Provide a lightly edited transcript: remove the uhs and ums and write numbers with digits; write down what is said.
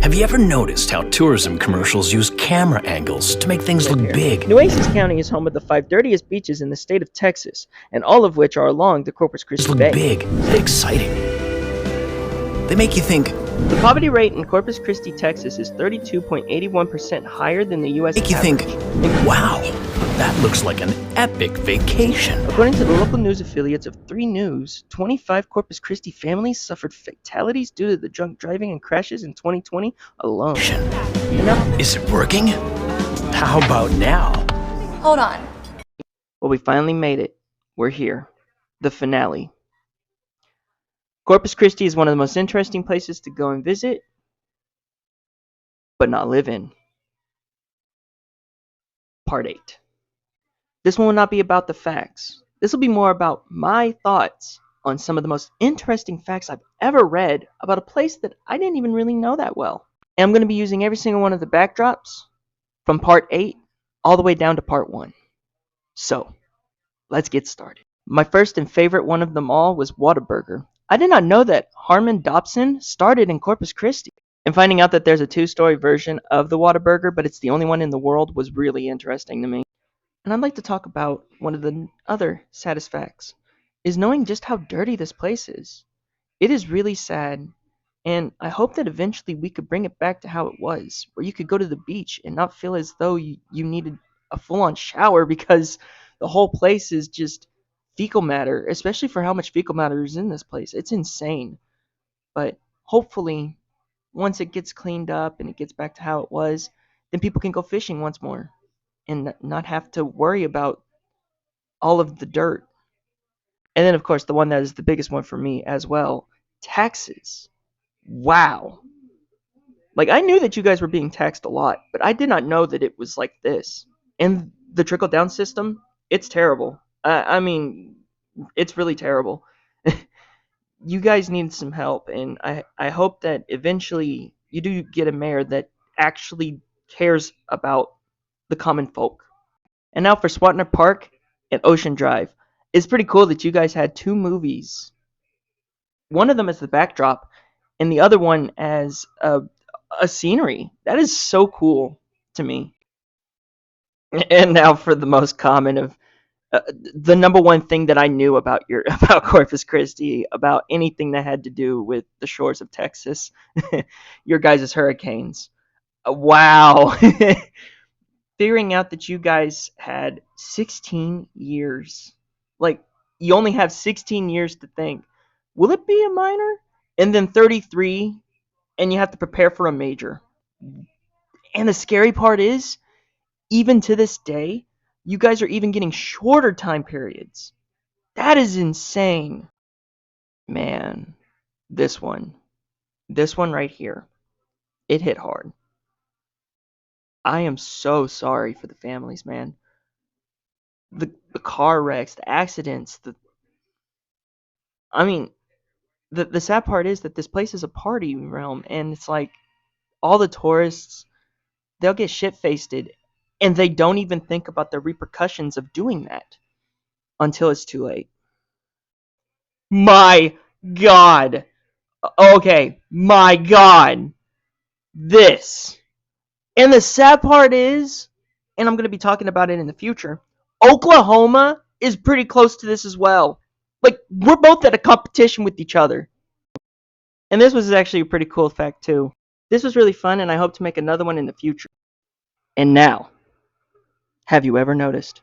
Have you ever noticed how tourism commercials use camera angles to make things look big? Nueces County is home of the 5 dirtiest beaches in the state of Texas, and all of which are along the Corpus Christi Look Bay. big and exciting. They make you think. The poverty rate in Corpus Christi, Texas is 32.81% higher than the U.S. Make you average. think, wow, that looks like an epic vacation. According to the local news affiliates of 3 News, 25 Corpus Christi families suffered fatalities due to the drunk driving and crashes in 2020 alone. Is it working? How about now? Hold on. Well, we finally made it. We're here. The finale. Corpus Christi is one of the most interesting places to go and visit, but not live in. Part 8. This one will not be about the facts. This will be more about my thoughts on some of the most interesting facts I've ever read about a place that I didn't even really know that well. And I'm going to be using every single one of the backdrops from Part 8 all the way down to Part 1. So, let's get started. My first and favorite one of them all was Whataburger. I did not know that Harmon Dobson started in Corpus Christi. And finding out that there's a 2-story version of the Whataburger, but it's the only one in the world, was really interesting to me. And I'd like to talk about one of the other saddest facts, is knowing just how dirty this place is. It is really sad, and I hope that eventually we could bring it back to how it was, where you could go to the beach and not feel as though you needed a full-on shower because the whole place is just fecal matter, especially for how much fecal matter is in this place. It's insane. But hopefully, once it gets cleaned up and it gets back to how it was, then people can go fishing once more and not have to worry about all of the dirt. And then, of course, the one that is the biggest one for me as well, taxes. Wow. Like, I knew that you guys were being taxed a lot, but I did not know that it was like this. And the trickle-down system, it's terrible. I mean, it's really terrible. You guys need some help, and I hope that eventually you do get a mayor that actually cares about the common folk. And now for Swatner Park and Ocean Drive. It's pretty cool that you guys had 2 movies. One of them as the backdrop, and the other one as a scenery. That is so cool to me. And now for the most common of the number one thing that I knew about about Corpus Christi, about anything that had to do with the shores of Texas, your guys' hurricanes. Wow. Figuring out that you guys had 16 years. Like, you only have 16 years to think, will it be a minor? And then 33, and you have to prepare for a major. And the scary part is, even to this day, you guys are even getting shorter time periods. That is insane. Man, this one right here, it hit hard. I am so sorry for the families, man. The car wrecks, the accidents, the sad part is that this place is a party realm, and it's like all the tourists, they'll get shit-faced, and they don't even think about the repercussions of doing that until it's too late. My God. Okay, my God. This. And the sad part is, and I'm going to be talking about it in the future, Oklahoma is pretty close to this as well. Like, we're both at a competition with each other. And this was actually a pretty cool fact, too. This was really fun, and I hope to make another one in the future. And now, have you ever noticed